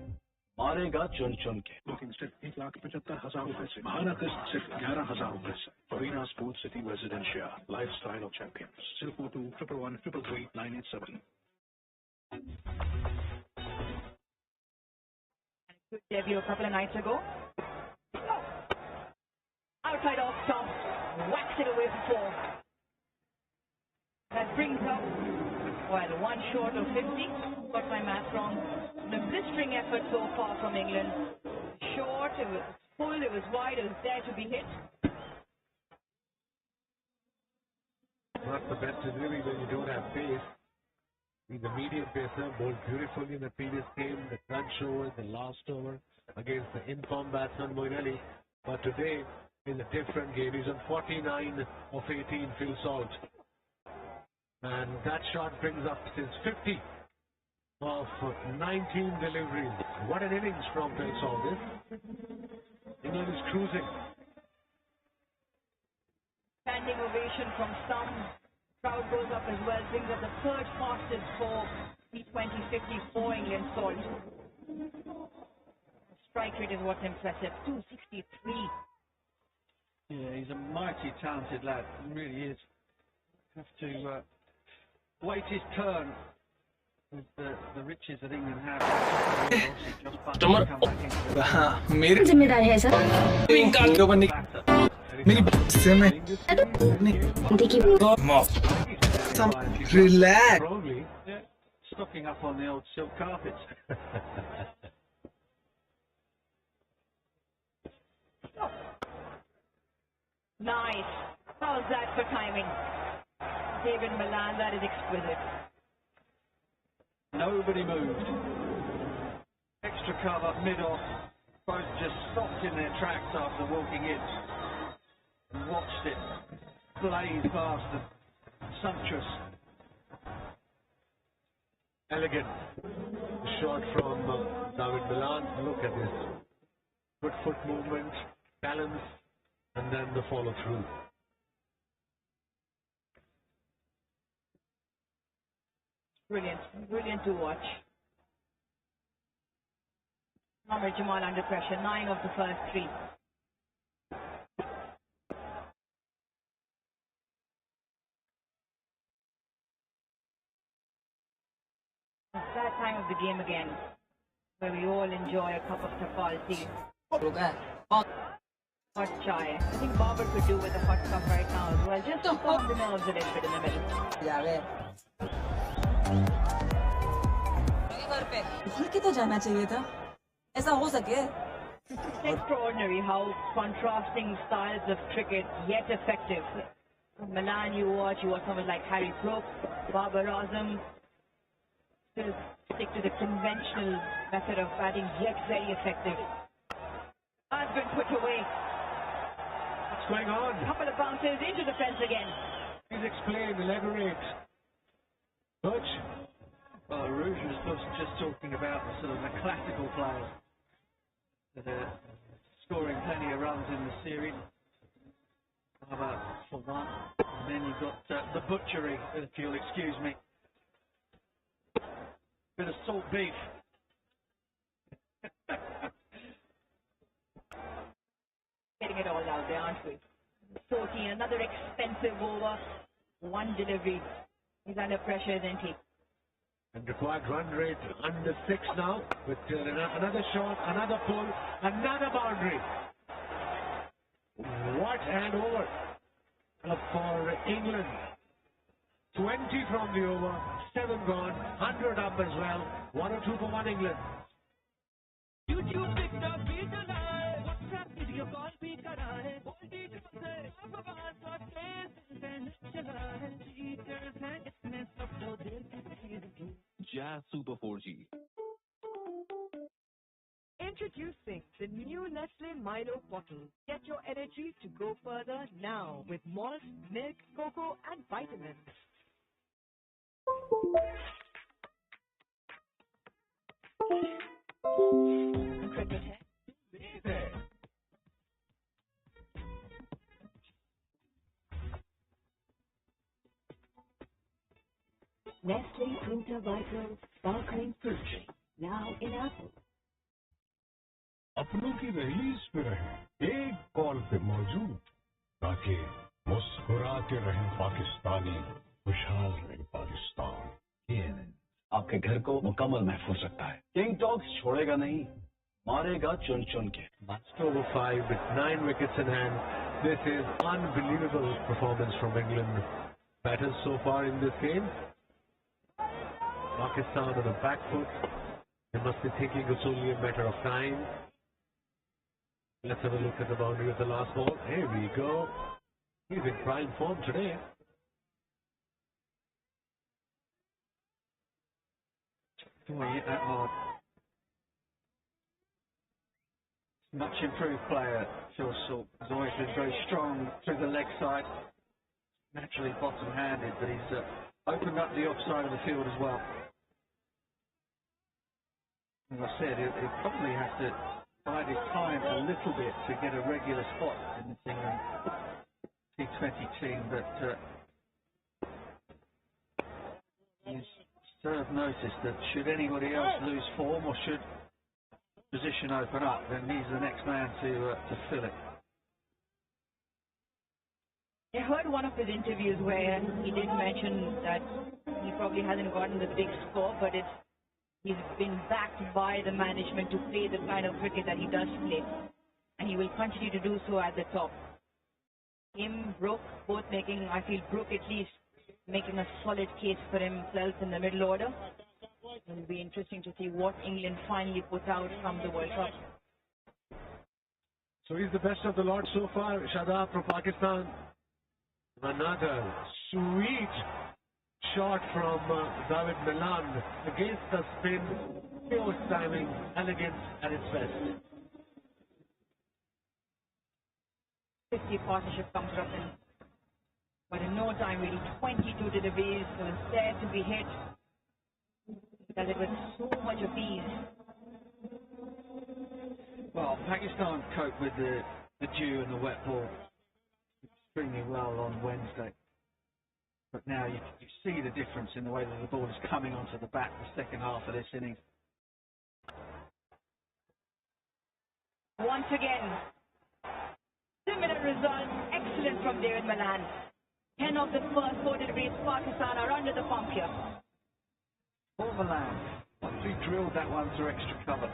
मारेगा चुन चुन के। बुकिंग सिर्फ 1,75,000 रुपए से, महाना किस्त सिर्फ 11,000 रुपए से। Fareena Sports City Residencia, lifestyle of champions, 042 111 333 987। Good debut a couple of nights ago. Outside off top, whacks it away for 4. That brings up, well, one short of 50. Got my math wrong. The blistering effort so far from England. Short, it was full, it was wide, it was there to be hit. Not the best delivery when you don't have pace. The medium pacer bowled beautifully in the previous game, the crunch over, the last over against the in-form batsman Moeen Ali. But today is a different game. He's on 49 of 18 Phil Salt. And that shot brings up his 50 of 19 deliveries. What an innings from Phil Salt this. England is cruising. Standing ovation from some. Crowd goes up as well, brings up the third fastest for T20 50 for England Salt. Strike rate is what's impressive, 263. Yeah, he's a mighty talented lad, he really is. Have to wait his turn with the riches that England have. मेरी जिम्मेदारी है sir. मेरी से मैं देखिए relax. Yeah, stocking up on the old silk carpets. Nice. How's that for timing? David Milan, that is exquisite. Nobody moved. Extra cover, mid-off. Both just stopped in their tracks after walking in. And watched it blaze past them. Sumptuous. Elegant shot from David Milan. Look at this. Good foot movement, balance, and then the follow through. Brilliant, brilliant to watch. Amir Jamal under pressure, 9 of the first 3. It's that time of the game again, where we all enjoy a cup of tafal tea. Hot chai. I think Babar could do with a hot cup right now as well, just to calm the nerves a little bit in the middle. भूल के तो जाना चाहिए था, ऐसा हो सके। It's extraordinary how contrasting styles of cricket, yet effective. Milan you watch someone like Harry Brook, Babar Azam, still stick to the conventional method of batting, yet very effective. Has been put away. What's going on? A couple of bounces into the fence again. Please explain, elaborate. Coach? Well, Rouge was just talking about the sort of the classical players that are scoring plenty of runs in the series. How about for one? And then you've got the butchery, if you'll excuse me. Bit of salt beef. Getting it all out there, aren't we? 14, another expensive over. One delivery. He's under pressure, isn't he? And required run rate under 6 now, with another shot, another pull, another boundary. What an over. Up for England. 20 from the over, 7 gone, 100 up as well, 1 or 2 for 1 England. YouTube, TikTok, भी चला है, WhatsApp video call भी करा है, बोलती से अब बात और तेज चला है, cheaters हैं इसमें सब तो देर की चीज की। Jazz Super 4G. Introducing the new Nestle Milo bottle. Get your energy to go further now with malt, milk, cocoa and vitamins. Cricket है। Nestle Winter Vital Sparkling Fruit Drink. Now in apple. अपनों की दहलीज पे रहे एक call पे मौजूद ताकि मुस्कुराते रहे पाकिस्तानी खुशहाल रहे पाकिस्तान। आपके घर को मुकम्मल महफूज रखता है। किंग डॉग्स छोड़ेगा नहीं, मारेगा चुन चुन के। Over 5 with 9 wickets in hand. This is unbelievable performance from England batters so far in this game. Pakistan on the back foot. They must be thinking it's only a matter of time. Let's have a look at the boundary of the last ball. Here we go. He's in prime form today. Boy, hit that hard. Much improved player, Phil Salt. Has always been very strong through the leg side. Naturally bottom-handed, but he's opened up the offside of the field as well. As I said, he'll probably have to bide his time a little bit to get a regular spot in this England T20 team, but he's served notice that should anybody else lose form or should position open up, then he's the next man to fill it. I heard one of his interviews where he did mention that he probably hasn't gotten the big score, but he's been backed by the management to play the kind of cricket that he does play, and he will continue to do so at the top. Him, Brooke, both making, I feel Brooke at least making a solid case for himself in the middle order. It will be interesting to see what England finally put out from the World Cup. So he's the best of the lot so far. Shadab from Pakistan. Another sweet shot from David Milan against the spin. Pure timing, elegance at its best. 50 partnership comes up in, but in no time really 22 deliveries was there to be hit. Does it with so much of ease. Well, Pakistan coped with the dew and the wet ball extremely well on Wednesday. But now you see the difference in the way that the ball is coming onto the bat the second half of this innings. Once again, similar result, excellent from David Milan. 10 of the first 4 deliveries, Pakistan are under the pump here. For Milan, once he drilled that one through extra cover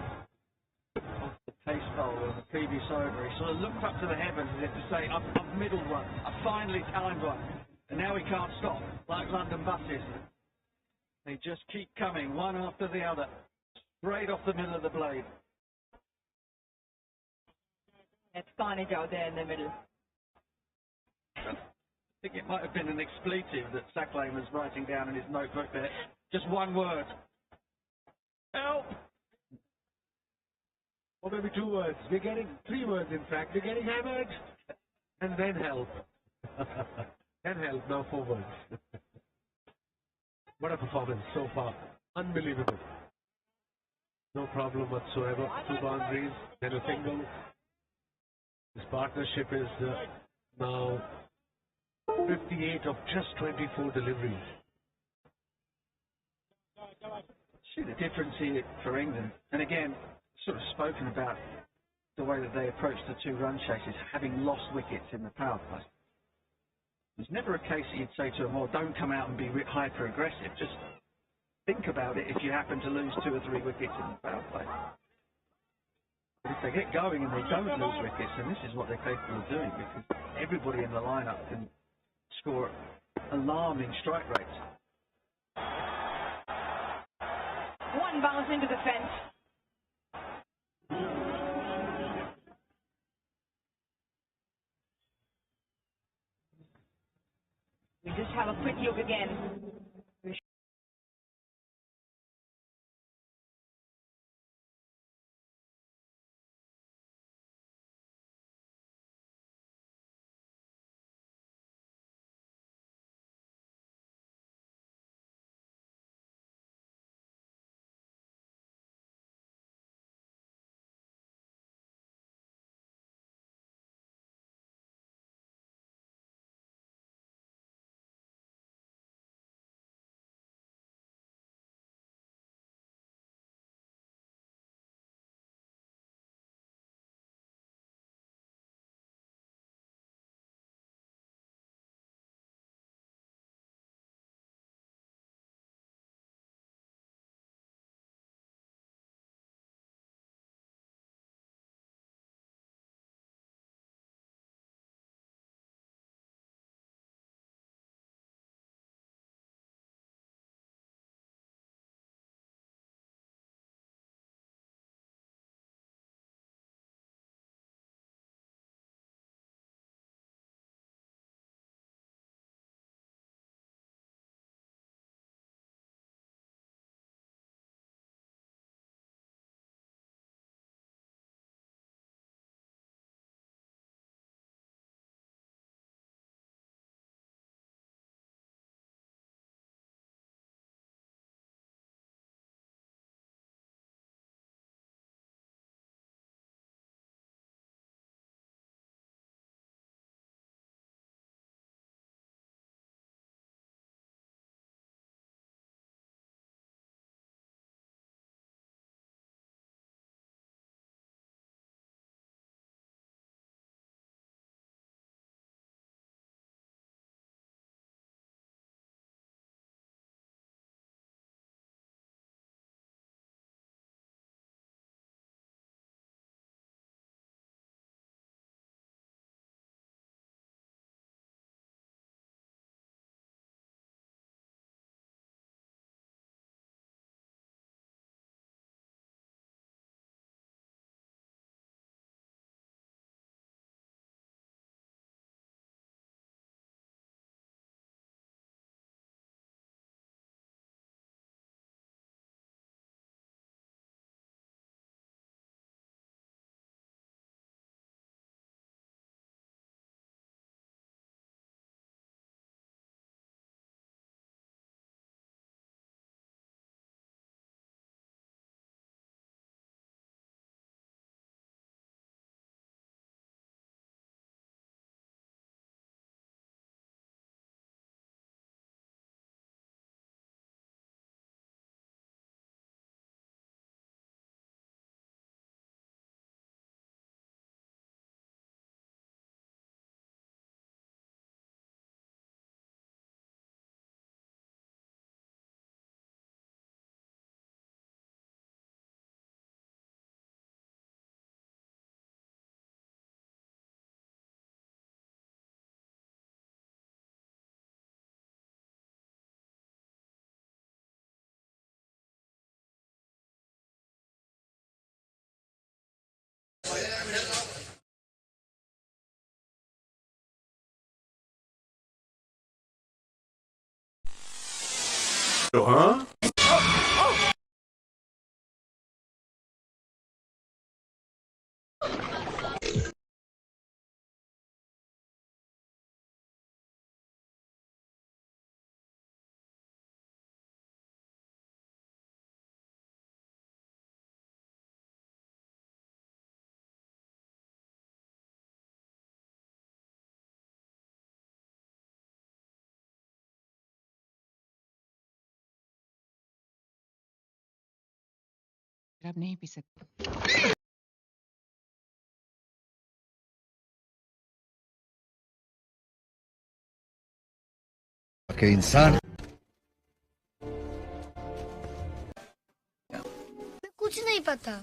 off the pace bowl in the previous over, he sort of looked up to the heavens as if to say, I've middled one, I've finally timed one. And now he can't stop, like London buses. They just keep coming, one after the other, straight off the middle of the blade. It's carnage out there in the middle. I think it might have been an expletive that Sacklane was writing down in his notebook there. Just one word. Help! Or maybe 2 words. We're getting 3 words, in fact. We're getting hammered and then help. And help, now 4 words. What a performance so far. Unbelievable. No problem whatsoever. 2 boundaries, then a single. This partnership is now 58 of just 24 deliveries. See the difference here for England. And again, sort of spoken about the way that they approach the 2-run chases, having lost wickets in the power play. There's never a case that you'd say to them, well, don't come out and be hyper-aggressive. Just think about it if you happen to lose 2 or 3 wickets in the power play. But if they get going and they don't lose wickets, then this is what they're capable of doing, because everybody in the lineup can score alarming strike rates. One bounce into the fence. We just have a quick look again. Huh? अब नहीं P सकते। कि इंसान कुछ नहीं पता।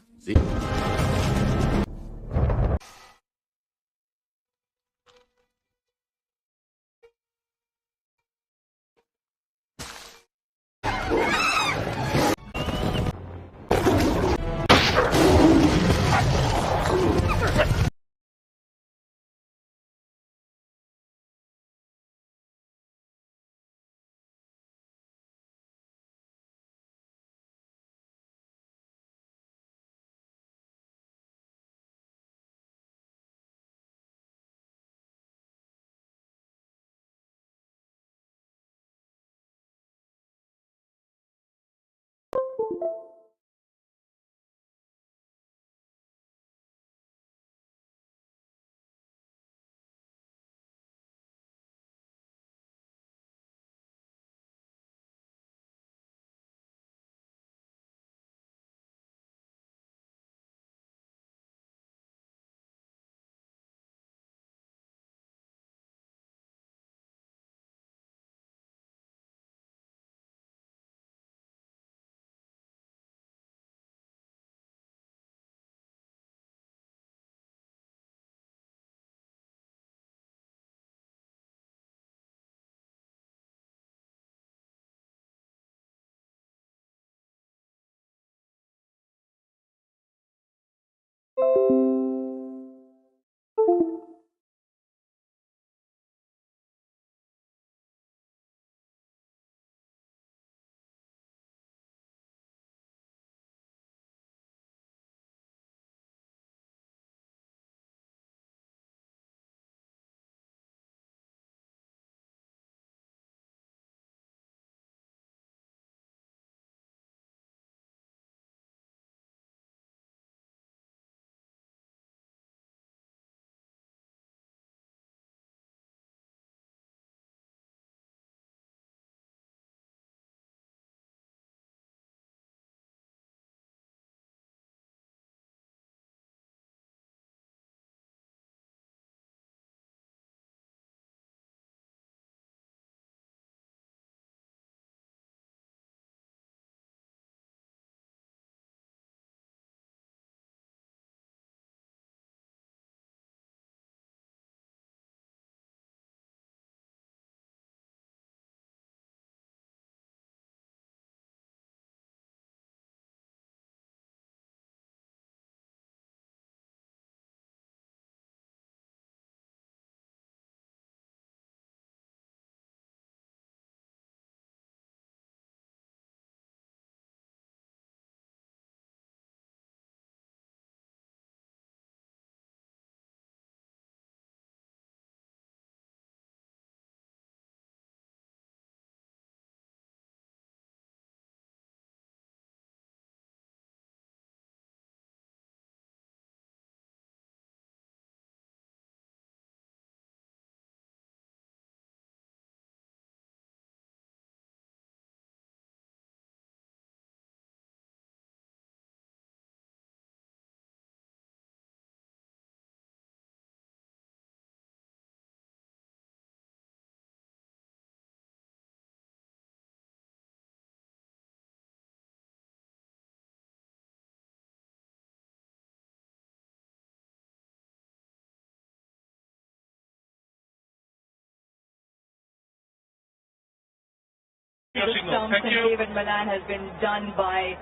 the stumps, and David Malan has been done by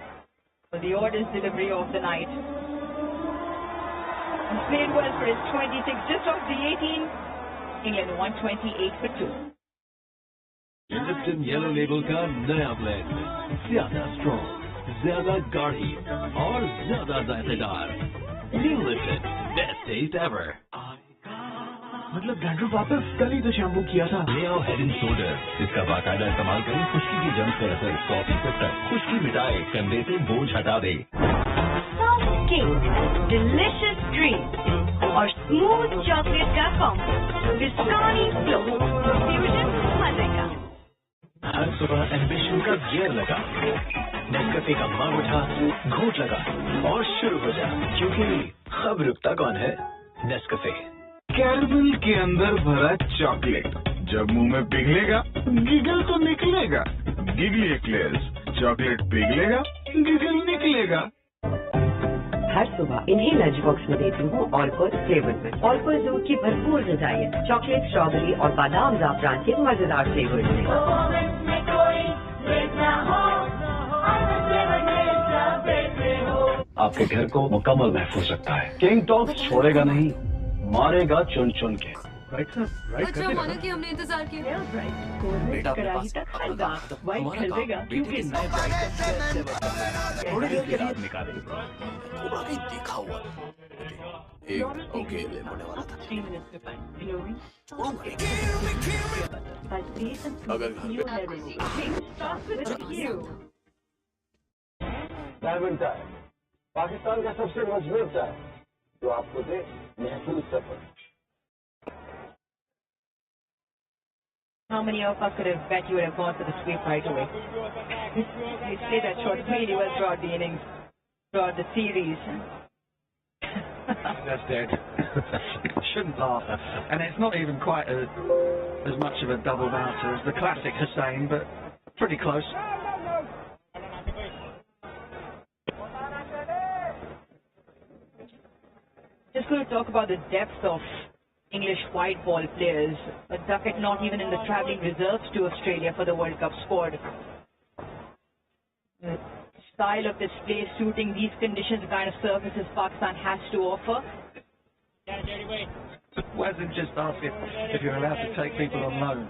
the oddest delivery of the night. He's played well for his 26, just off the 18. England 128 for 2. Lipton Yellow Label का नया ब्लेंड, ज्यादा स्ट्रॉन्ग, ज्यादा गाढ़ी और ज्यादा जायकेदार। New Lipton, best taste ever. मतलब dandruff वापस कल ही तो शैम्पू किया था। ले आओ हेड एंड शोल्डर, इसका बाकायदा इस्तेमाल करें खुश्की की जंग पर असर 100% तक। खुश्की मिटाए, कंधे से बोझ हटा दे। डिलिशियस ड्रिंक और स्मूथ चॉकलेट का कॉम्बो, विस्तानी फ्लो, फ्यूजन मजे का। हर सुबह एम्बिशन का गियर लगा, नेस्कैफे का मग उठा, घूंट लगा और शुरू हो जा, क्योंकि खब रुकता कौन है? नेस्कैफे। कैरमल के अंदर भरा चॉकलेट जब मुंह में पिघलेगा गिगल तो निकलेगा। गिगली एक्लेयर्स, चॉकलेट पिघलेगा गिगल निकलेगा। हर सुबह इन्हीं लंच बॉक्स में देती हूँ ऑलपर्स फ्लेवर में। ऑलपर्स दूध की भरपूर ग़िज़ाइयत, चॉकलेट, स्ट्रॉबेरी और बादाम ज़ाफ़रान के मजेदार फ्लेवर्स में। आपके घर को मुकम्मल महफूज रखता है। किंग टॉक्स छोड़ेगा नहीं, मारेगा चुन चुन के। अच्छा माना कि हमने इंतजार किया। बेटा अपने पास हमारा बेटी के नए थोड़ी देर के बाद निकाले। थोड़ा कहीं देखा हुआ एक ओके ले होने वाला था। अगर घर बैडमिंटन पाकिस्तान का सबसे मजबूत है जो आपको दे महफूज सफर। How many of us could have bet you would have gone for the sweep right away? We played that shot really well throughout the innings, throughout the series. That's dead. Shouldn't laugh. And it's not even quite as much of a double bouncer as the classic Hussain, but pretty close. Just going to talk about the depth of English white ball players. A Duckett not even in the travelling reserves to Australia for the World Cup squad. The style of this play suiting these conditions, the kind of surfaces Pakistan has to offer. Wasn't just asking if you're allowed to take people on loan.